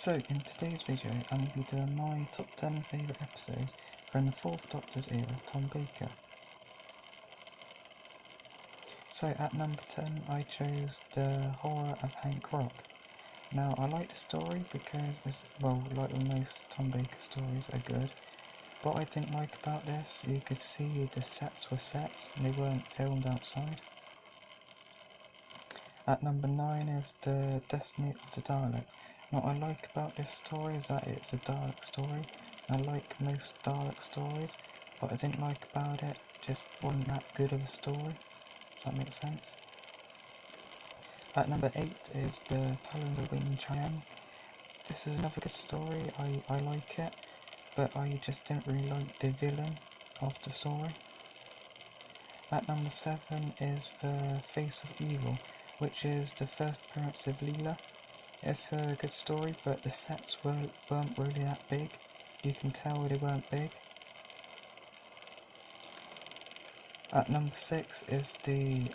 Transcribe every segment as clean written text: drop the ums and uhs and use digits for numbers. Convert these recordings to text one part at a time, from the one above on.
So, in today's video, I'm going to be doing my top 10 favourite episodes from the 4th Doctor's era, Tom Baker. So, at number 10, I chose The Horror of Hank Rock. Now, I like the story because it's, like most Tom Baker stories are good. What I didn't like about this, you could see the sets were sets and they weren't filmed outside. At number 9 is The Destiny of the Daleks. What I like about this story is that it's a Dalek story. I like most Dalek stories, but I didn't like about it just wasn't that good of a story. Does that make sense? At number 8 is The Talon of the Winged Cheyenne. This is another good story, I like it, but I just didn't really like the villain of the story. At number 7 is The Face of Evil, which is the first appearance of Leela. It's a good story, but the sets weren't really that big. You can tell they weren't big. At number 6 is the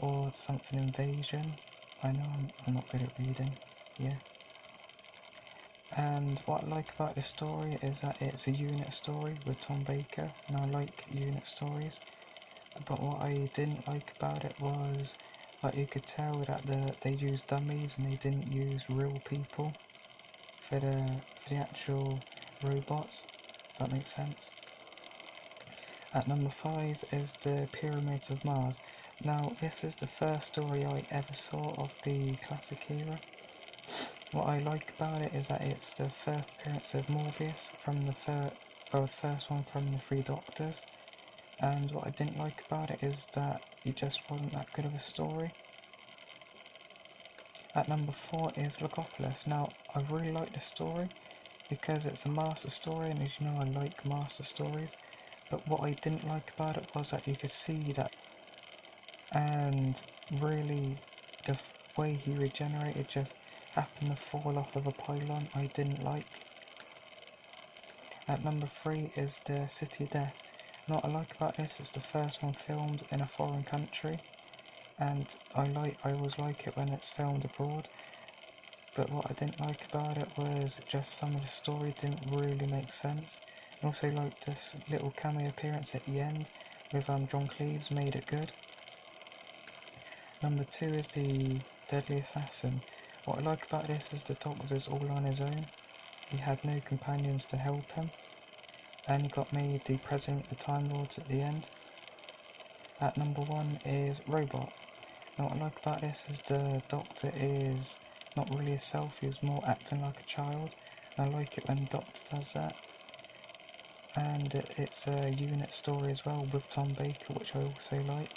or something invasion. I know I'm not good at reading. Yeah. And what I like about this story is that it's a unit story with Tom Baker, and I like unit stories. But what I didn't like about it was, like, you could tell that they used dummies and they didn't use real people for the actual robots. If that makes sense. At number 5 is The Pyramids of Mars. Now, this is the first story I ever saw of the classic era. What I like about it is that it's the first appearance of Morpheus from the first one from the Three Doctors. And what I didn't like about it is that it just wasn't that good of a story. At number 4 is Lakopolous. Now, I really like this story because it's a master story, and as you know, I like master stories. But what I didn't like about it was that you could see that, and really the way he regenerated just happened to fall off of a pylon I didn't like. At number 3 is The City of Death. What I like about this is the first one filmed in a foreign country, and I always like it when it's filmed abroad. But what I didn't like about it was just some of the story didn't really make sense. I also liked this little cameo appearance at the end with John Cleves, made it good. Number 2 is The Deadly Assassin. What I like about this is the Doctor's all on his own. He had no companions to help him, and he got made the President of the Time Lords at the end. At number 1 is Robot. Now, what I like about this is the Doctor is not really himself, he's more acting like a child. And I like it when the Doctor does that. And it's a unit story as well with Tom Baker, which I also like.